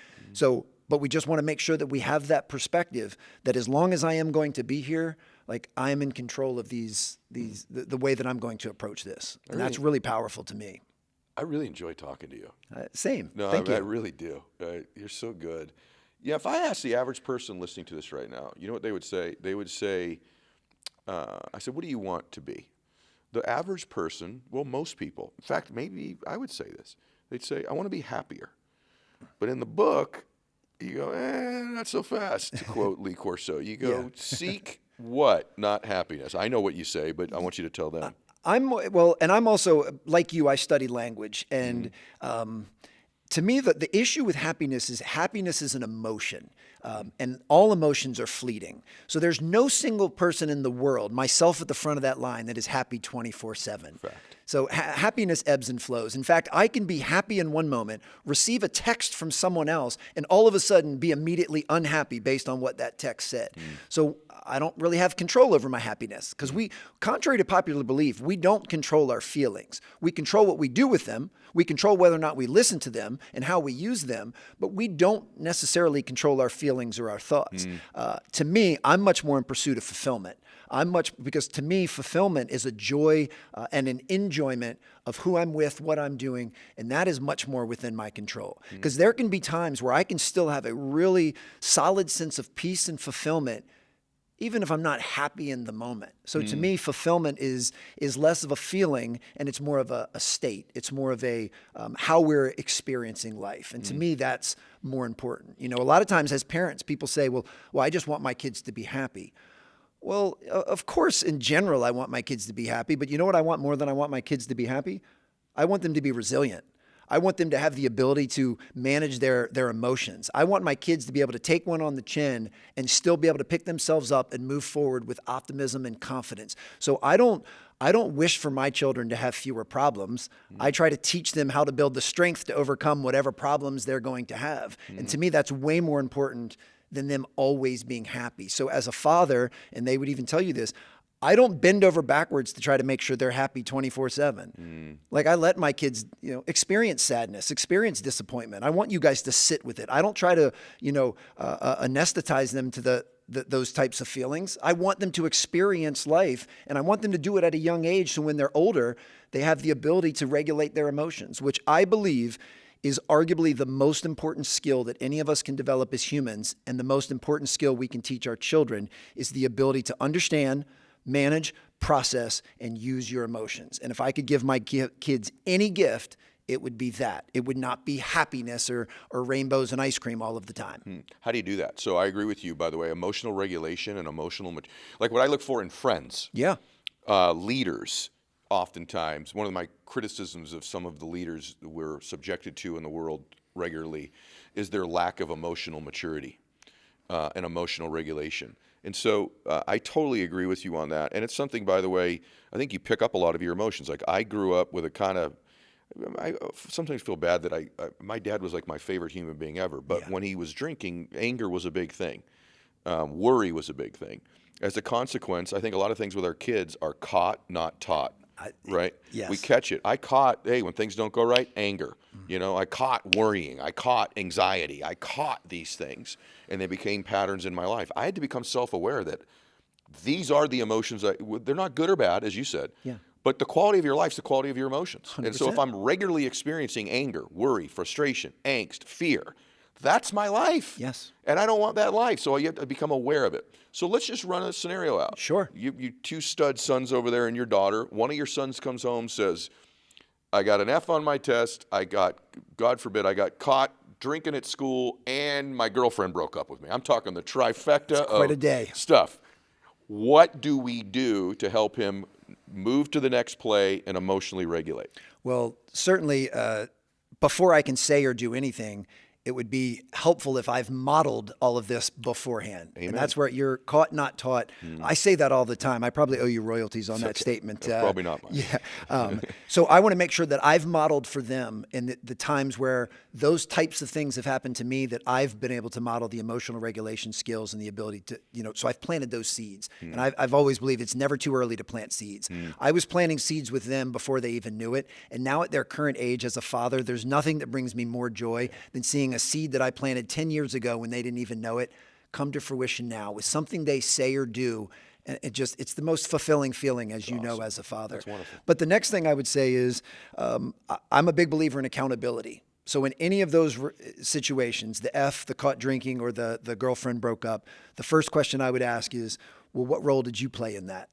But we just want to make sure that we have that perspective that as long as I am going to be here, like, I am in control of the way that I'm going to approach this. And that's really powerful to me. I really enjoy talking to you. Same. No, Thank you. I really do. You're so good. Yeah, if I asked the average person listening to this right now, you know what they would say? They would say, I said, what do you want to be? The average person, well, most people, in fact, maybe I would say this. They'd say, I want to be happier. But in the book, you go, not so fast, to quote Lee Corso. You go, seek what? Not happiness. I know what you say, but I want you to tell them. I'm also, like you, I study language. And to me, the issue with happiness is an emotion. And all emotions are fleeting. So there's no single person in the world, myself at the front of that line, that is happy 24/7. So happiness ebbs and flows. In fact, I can be happy in one moment, receive a text from someone else, and all of a sudden be immediately unhappy based on what that text said. So I don't really have control over my happiness because contrary to popular belief, we don't control our feelings. We control what we do with them. We control whether or not we listen to them and how we use them, but we don't necessarily control our feelings or our thoughts. To me, I'm much more in pursuit of fulfillment. Because to me, fulfillment is a joy and an enjoyment of who I'm with, what I'm doing, and that is much more within my control. Because there can be times where I can still have a really solid sense of peace and fulfillment even if I'm not happy in the moment. So to me, fulfillment is less of a feeling and it's more of a state. It's more of a how we're experiencing life. And to me, that's more important. You know, a lot of times as parents, people say, well, I just want my kids to be happy. Well, of course, in general, I want my kids to be happy. But you know what I want more than I want my kids to be happy? I want them to be resilient. I want them to have the ability to manage their emotions. I want my kids to be able to take one on the chin and still be able to pick themselves up and move forward with optimism and confidence. So I don't wish for my children to have fewer problems. I try to teach them how to build the strength to overcome whatever problems they're going to have. And to me, that's way more important than them always being happy. So as a father, and they would even tell you this, I don't bend over backwards to try to make sure they're happy 24/7. Like I let my kids, experience sadness, experience disappointment. I want you guys to sit with it. I don't try to, anesthetize them to those types of feelings. I want them to experience life, and I want them to do it at a young age. So when they're older, they have the ability to regulate their emotions, which I believe is arguably the most important skill that any of us can develop as humans. And the most important skill we can teach our children is the ability to understand, manage, process, and use your emotions. And if I could give my kids any gift, it would be that. It would not be happiness or rainbows and ice cream all of the time. How do you do that? So I agree with you, by the way, emotional regulation and like what I look for in friends. Yeah. Leaders, oftentimes, one of my criticisms of some of the leaders we're subjected to in the world regularly is their lack of emotional maturity and emotional regulation. And so I totally agree with you on that. And it's something, by the way, I think you pick up a lot of your emotions. Like I grew up with a kind of, I sometimes feel bad that my dad was like my favorite human being ever, but Yeah. when he was drinking, anger was a big thing. Worry was a big thing. As a consequence, I think a lot of things with our kids are caught, not taught. Right? Yes. We catch it. I caught, hey, when things don't go right, anger. You know, I caught worrying. I caught anxiety. I caught these things, and they became patterns in my life. I had to become self-aware that these are the emotions. They're not good or bad, as you said. Yeah. But the quality of your life is the quality of your emotions. 100%. And so if I'm regularly experiencing anger, worry, frustration, angst, fear, that's my life. Yes. And I don't want that life. So you have to become aware of it. So let's just run a scenario out. Sure. You two stud sons over there and your daughter. One of your sons comes home, says, I got an F on my test. God forbid, I got caught drinking at school and my girlfriend broke up with me. I'm talking the trifecta of quite a day. stuff. What do we do to help him move to the next play and emotionally regulate? Well, certainly, before I can say or do anything, it would be helpful if I've modeled all of this beforehand. Amen. And that's where you're caught, not taught. I say that all the time. I probably owe you royalties on that statement. That's probably not mine. Yeah. So I want to make sure that I've modeled for them in the times where those types of things have happened to me, that I've been able to model the emotional regulation skills and the ability to, so I've planted those seeds. And I've always believed it's never too early to plant seeds. I was planting seeds with them before they even knew it. And now at their current age as a father, there's nothing that brings me more joy than seeing a seed that I planted 10 years ago when they didn't even know it come to fruition now with something they say or do. And it's the most fulfilling feeling, as you know, as a father. That's wonderful. But the next thing I would say is I'm a big believer in accountability. So in any of those situations, the F, the caught drinking, or the girlfriend broke up, the first question I would ask is, well, what role did you play in that?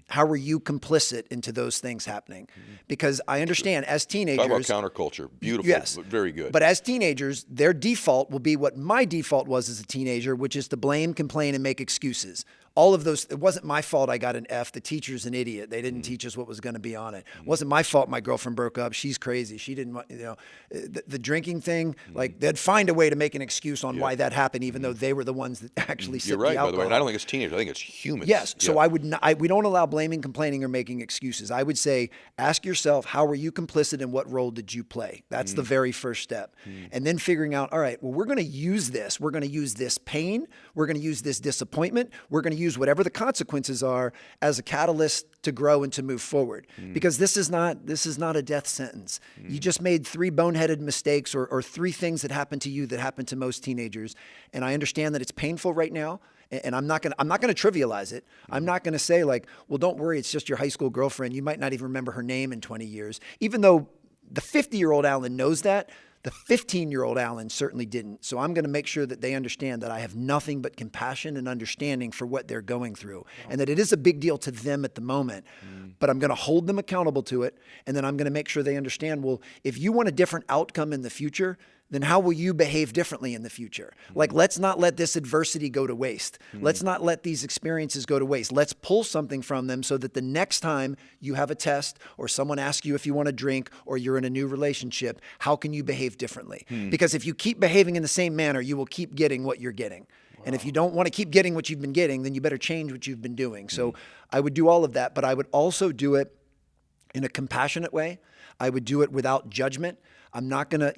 How were you complicit into those things happening? Because I understand as teenagers. Talk about counterculture. Beautiful. Yes. Very good. But as teenagers, their default will be what my default was as a teenager, which is to blame, complain, and make excuses. All of those, it wasn't my fault I got an F. The teacher's an idiot. They didn't teach us what was going to be on it. It wasn't my fault my girlfriend broke up. She's crazy. She didn't, the drinking thing, like they'd find a way to make an excuse on why that happened, even though they were the ones that actually You're sipped right, the alcohol. by the way. And I don't think it's teenagers. I think it's humans. Yes. Yeah. So I would not, we don't allow blaming, complaining, or making excuses. I would say, ask yourself, how were you complicit and what role did you play? That's the very first step. And then figuring out, all right, well, we're going to use this. We're going to use this pain. We're going to use this disappointment. We're going to use whatever the consequences are as a catalyst to grow and to move forward. Because this is not a death sentence. You just made 3 boneheaded mistakes or 3 things that happened to you that happened to most teenagers. And I understand that it's painful right now. And I'm not going to trivialize it. I'm not going to say like, well, don't worry, it's just your high school girlfriend. You might not even remember her name in 20 years. Even though the 50-year-old Alan knows that, the 15-year-old Alan certainly didn't. So I'm going to make sure that they understand that I have nothing but compassion and understanding for what they're going through, and that it is a big deal to them at the moment. But I'm going to hold them accountable to it, and then I'm going to make sure they understand, well, if you want a different outcome in the future, then how will you behave differently in the future? Like, let's not let this adversity go to waste. Let's not let these experiences go to waste. Let's pull something from them so that the next time you have a test or someone asks you if you want to drink or you're in a new relationship, how can you behave differently? Because if you keep behaving in the same manner, you will keep getting what you're getting. And if you don't want to keep getting what you've been getting, then you better change what you've been doing. So I would do all of that, but I would also do it in a compassionate way. I would do it without judgment. I'm not gonna,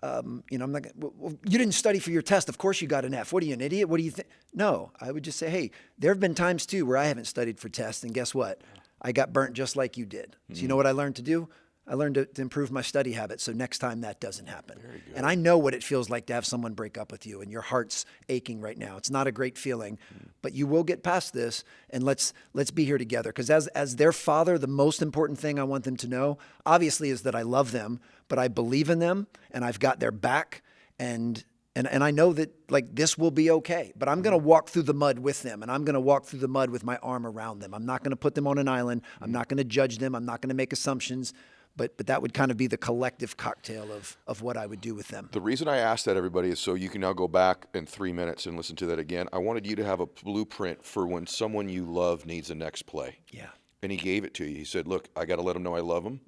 I'm not gonna, well, you didn't study for your test. Of course you got an F. What are you, an idiot? What do you think? No, I would just say, hey, there have been times too where I haven't studied for tests, and guess what? I got burnt just like you did. So you know what I learned to do? I learned to improve my study habits, so next time that doesn't happen. And I know what it feels like to have someone break up with you, and your heart's aching right now. It's not a great feeling, but you will get past this, and let's be here together. Because as their father, the most important thing I want them to know, obviously, is that I love them, but I believe in them, and I've got their back, and I know that like this will be okay. But I'm going to walk through the mud with them, and I'm going to walk through the mud with my arm around them. I'm not going to put them on an island. I'm not going to judge them. I'm not going to make assumptions. But that would kind of be the collective cocktail of what I would do with them. The reason I asked that, everybody, is so you can now go back in 3 minutes and listen to that again. I wanted you to have a blueprint for when someone you love needs a next play. Yeah. And he gave it to you. He said, look, I got to let them know I love them.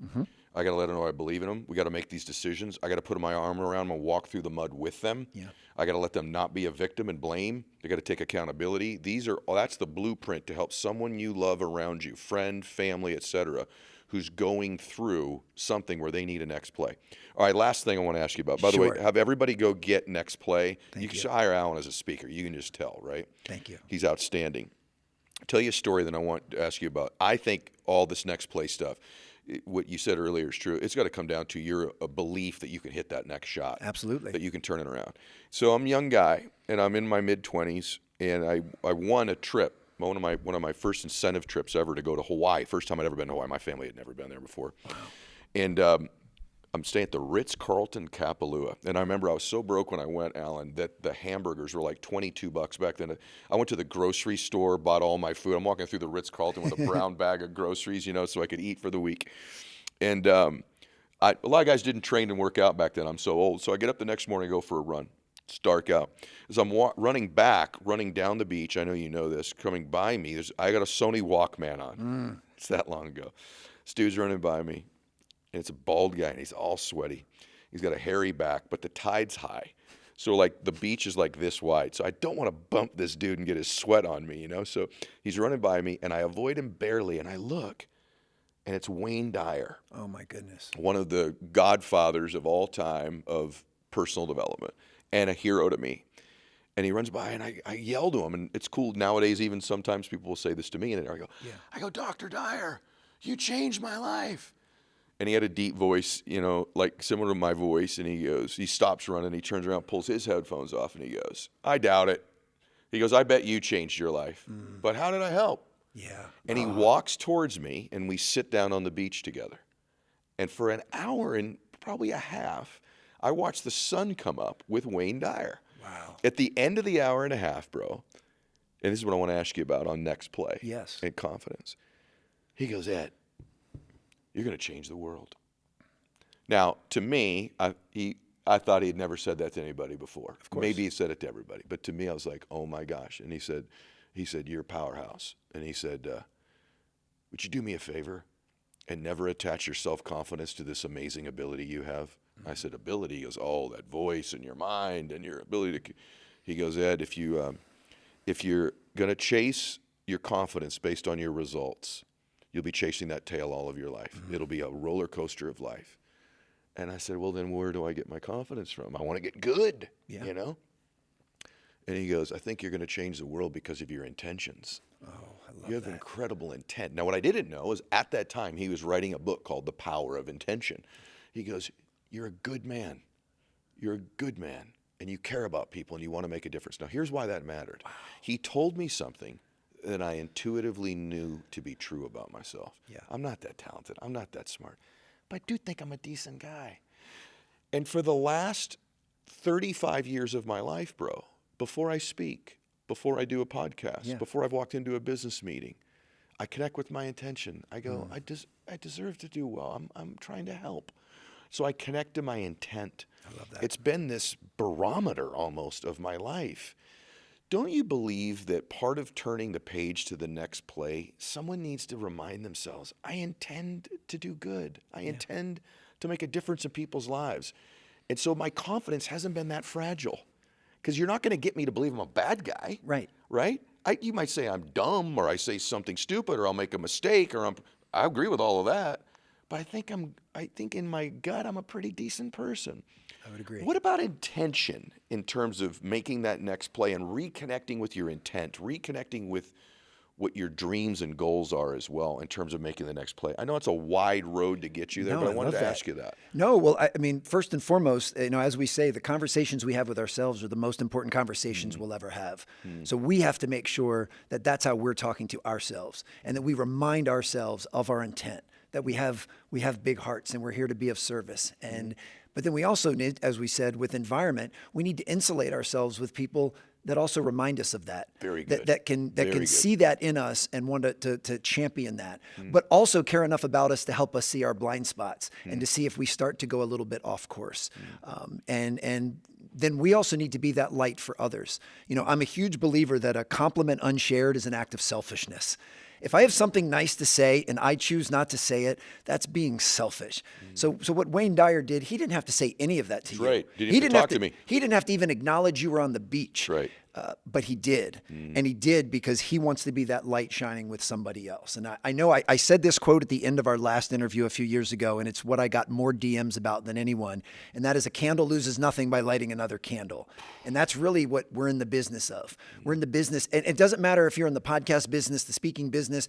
I got to let them know I believe in them. We got to make these decisions. I got to put my arm around them and walk through the mud with them. Yeah. I got to let them not be a victim and blame. They got to take accountability. That's the blueprint to help someone you love around you, friend, family, etc., who's going through something where they need a next play. All right, last thing I want to ask you about. By the way, Sure. have everybody go get next play. Thank You can you. hire Alan as a speaker. You can just tell, right? Thank you. He's outstanding. I'll tell you a story that I want to ask you about. I think all this next play stuff, what you said earlier is true. It's got to come down to your belief that you can hit that next shot. Absolutely. That you can turn it around. So I'm a young guy, and I'm in my mid-20s, and I won a trip, one of my first incentive trips ever to go to Hawaii. First time I'd ever been to Hawaii. My family had never been there before. Wow. And I'm staying at the Ritz-Carlton Kapalua. And I remember I was so broke when I went, Alan, that the hamburgers were like $22 back then. I went to the grocery store, bought all my food. I'm walking through the Ritz-Carlton with a brown bag of groceries, so I could eat for the week. And a lot of guys didn't train and work out back then. I'm so old. So I get up the next morning and go for a run. It's dark out. As I'm running down the beach, I know you know this, coming by me, I got a Sony Walkman on. It's that long ago. This dude's running by me. And it's a bald guy, and he's all sweaty. He's got a hairy back, but the tide's high. So, like, the beach is like this wide. So I don't want to bump this dude and get his sweat on me, So he's running by me, and I avoid him barely, and I look, and it's Wayne Dyer. Oh, my goodness. One of the godfathers of all time of personal development and a hero to me. And he runs by, and I yell to him, and it's cool. Nowadays, even sometimes people will say this to me, and I go, Dr. Dyer, you changed my life. And he had a deep voice, like similar to my voice. And he stops running. He turns around, pulls his headphones off, and he goes, I doubt it. He goes, I bet you changed your life. But how did I help? Yeah. And he walks towards me, and we sit down on the beach together. And for an hour and probably a half, I watched the sun come up with Wayne Dyer. Wow. At the end of the hour and a half, bro, and this is what I want to ask you about on next play. Yes. And confidence. He goes, Ed, you're going to change the world. Now, to me, I thought he had never said that to anybody before. Of course. Maybe he said it to everybody, but to me, I was like, oh my gosh. And he said, you're a powerhouse. And he said, would you do me a favor and never attach your self-confidence to this amazing ability you have? I said, ability? He goes, oh, that voice in your mind and your ability to. He goes, Ed, if you're going to chase your confidence based on your results, you'll be chasing that tail all of your life. It'll be a roller coaster of life. And I said, well, then where do I get my confidence from? I want to get good, And he goes, I think you're going to change the world because of your intentions. Oh, I love that. You have incredible intent. Now, what I didn't know is at that time, he was writing a book called The Power of Intention. He goes, you're a good man. You're a good man. And you care about people and you want to make a difference. Now, here's why that mattered. Wow. He told me something that I intuitively knew to be true about myself. Yeah. I'm not that talented. I'm not that smart. But I do think I'm a decent guy. And for the last 35 years of my life, bro, before I speak, before I do a podcast, before I've walked into a business meeting, I connect with my intention. I go, I deserve to do well. I'm trying to help. So I connect to my intent. I love that. It's been this barometer almost of my life. Don't you believe that part of turning the page to the next play, someone needs to remind themselves, I intend to do good. I intend to make a difference in people's lives. And so my confidence hasn't been that fragile because you're not going to get me to believe I'm a bad guy. Right. Right? You might say I'm dumb or I say something stupid or I'll make a mistake or I agree with all of that. But I think in my gut, I'm a pretty decent person. I would agree. What about intention in terms of making that next play and reconnecting with your intent, reconnecting with what your dreams and goals are as well in terms of making the next play? I know it's a wide road to get you there, but I wanted to ask you that. No, well, I mean, first and foremost, as we say, the conversations we have with ourselves are the most important conversations we'll ever have. So we have to make sure that that's how we're talking to ourselves and that we remind ourselves of our intent, that we have big hearts and we're here to be of service. But then we also need, as we said, with environment, we need to insulate ourselves with people that also remind us of that. Very good. That can see that in us and want to champion that, but also care enough about us to help us see our blind spots and to see if we start to go a little bit off course. And then we also need to be that light for others. I'm a huge believer that a compliment unshared is an act of selfishness. If I have something nice to say and I choose not to say it, that's being selfish. So what Wayne Dyer did, he didn't have to say any of that to you. Right. He didn't have to talk to me. He didn't have to even acknowledge you were on the beach. Right. But he did. And he did because he wants to be that light shining with somebody else. And I know I said this quote at the end of our last interview a few years ago, and it's what I got more DMs about than anyone. And that is, a candle loses nothing by lighting another candle. And that's really what we're in the business of. We're in the business, and it doesn't matter if you're in the podcast business, the speaking business,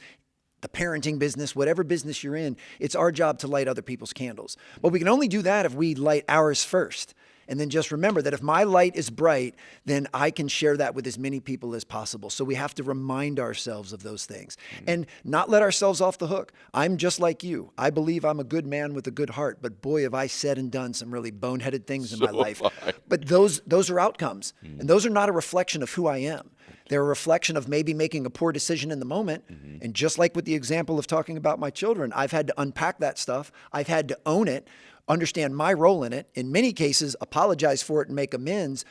the parenting business, whatever business you're in, it's our job to light other people's candles. But we can only do that if we light ours first. And then just remember that if my light is bright, then I can share that with as many people as possible. So we have to remind ourselves of those things and not let ourselves off the hook. I'm just like you. I believe I'm a good man with a good heart, but boy, have I said and done some really boneheaded things in my life. But those are outcomes, and those are not a reflection of who I am. They're a reflection of maybe making a poor decision in the moment. And just like with the example of talking about my children, I've had to unpack that stuff. I've had to own it, understand my role in it, in many cases, apologize for it and make amends.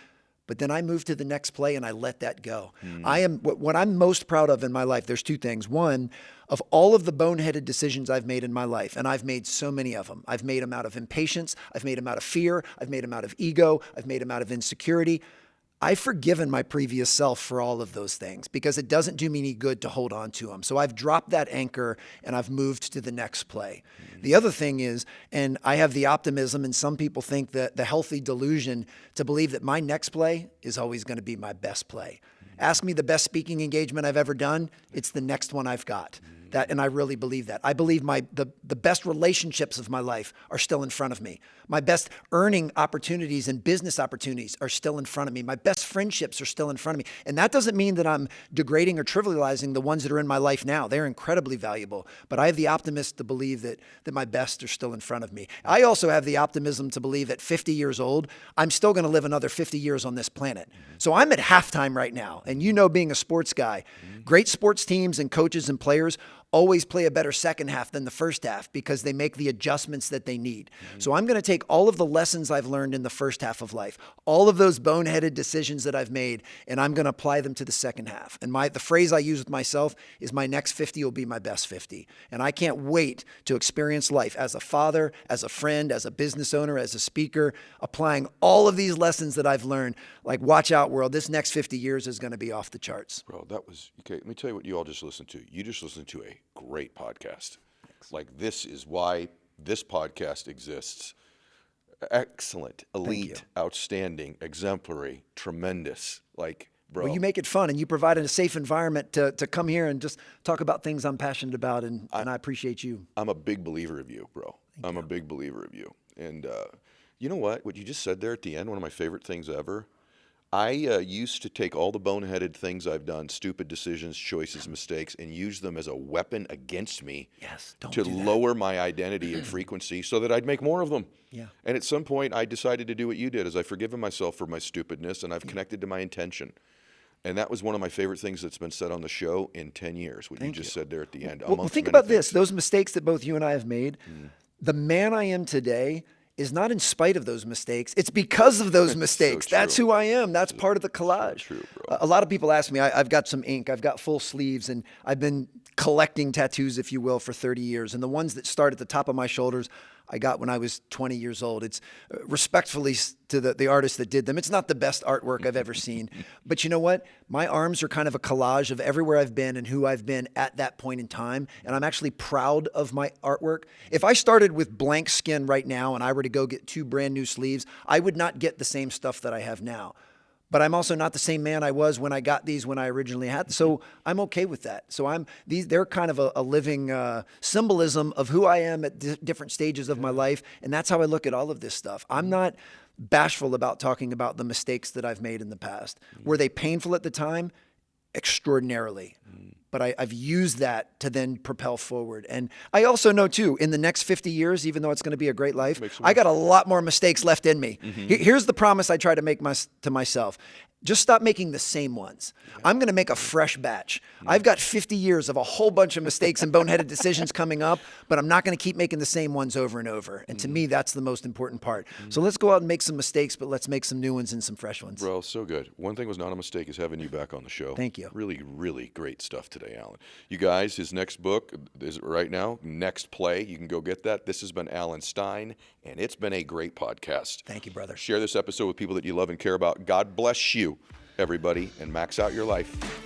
But then I move to the next play and I let that go. What I'm most proud of in my life, there's two things. One, of all of the boneheaded decisions I've made in my life, and I've made so many of them. I've made them out of impatience. I've made them out of fear. I've made them out of ego. I've made them out of insecurity. I've forgiven my previous self for all of those things because it doesn't do me any good to hold on to them. So I've dropped that anchor and I've moved to the next play. The other thing is, and I have the optimism, and some people think that the healthy delusion to believe that my next play is always going to be my best play. Ask me the best speaking engagement I've ever done. It's the next one I've got. And I really believe that. I believe the best relationships of my life are still in front of me. My best earning opportunities and business opportunities are still in front of me. My best friendships are still in front of me. And that doesn't mean that I'm degrading or trivializing the ones that are in my life now. They're incredibly valuable. But I have the optimism to believe that my best are still in front of me. I also have the optimism to believe at 50 years old, I'm still going to live another 50 years on this planet. So I'm at halftime right now. And you know, being a sports guy, great sports teams and coaches and players always play a better second half than the first half because they make the adjustments that they need. So I'm going to take all of the lessons I've learned in the first half of life, all of those boneheaded decisions that I've made, and I'm going to apply them to the second half. And the phrase I use with myself is my next 50 will be my best 50. And I can't wait to experience life as a father, as a friend, as a business owner, as a speaker, applying all of these lessons that I've learned. Like, watch out, world, this next 50 years is going to be off the charts. Bro, that was, okay, let me tell you what you all just listened to. You just listened to a great podcast. Thanks. Like, this is why this podcast exists. Excellent, elite, outstanding, exemplary, tremendous. Like, bro. Well, you make it fun and you provide a safe environment to come here and just talk about things I'm passionate about, and I appreciate you. I'm a big believer of you, bro. I'm a big believer of you. And you know what? What you just said there at the end, one of my favorite things ever. I used to take all the boneheaded things I've done, stupid decisions, choices, mistakes, and use them as a weapon against me to lower my identity and frequency so that I'd make more of them. Yeah. And at some point, I decided to do what you did, is I've forgiven myself for my stupidness, and I've connected to my intention. And that was one of my favorite things that's been said on the show in 10 years, what you just said there at the end. Well, think about this. Those mistakes that both you and I have made, the man I am today is not in spite of those mistakes. It's because of those mistakes. So that's who I am. That's part of the collage. So true, bro. A lot of people ask me, I've got some ink, I've got full sleeves, and I've been collecting tattoos, if you will, for 30 years. And the ones that start at the top of my shoulders, I got when I was 20 years old. It's respectfully to the artist that did them. It's not the best artwork I've ever seen. But you know what? My arms are kind of a collage of everywhere I've been and who I've been at that point in time. And I'm actually proud of my artwork. If I started with blank skin right now and I were to go get 2 brand new sleeves, I would not get the same stuff that I have now. But I'm also not the same man I was when I got these when I originally had them. So I'm okay with that. So they're kind of a living symbolism of who I am at different stages of my life. And that's how I look at all of this stuff. I'm not bashful about talking about the mistakes that I've made in the past. Were they painful at the time? Extraordinarily. But I've used that to then propel forward. And I also know, too, in the next 50 years, even though it's going to be a great life, I got a lot more mistakes left in me. Here's the promise I try to make to myself. Just stop making the same ones. I'm going to make a fresh batch. I've got 50 years of a whole bunch of mistakes and boneheaded decisions coming up, but I'm not going to keep making the same ones over and over. And to me, that's the most important part. So let's go out and make some mistakes, but let's make some new ones and some fresh ones. Bro, so good. One thing was not a mistake is having you back on the show. Thank you. Really, really great stuff today, Alan. You guys, his next book is right now, Next Play. You can go get that. This has been Alan Stein, and it's been a great podcast. Thank you, brother. Share this episode with people that you love and care about. God bless you. everybody, and max out your life.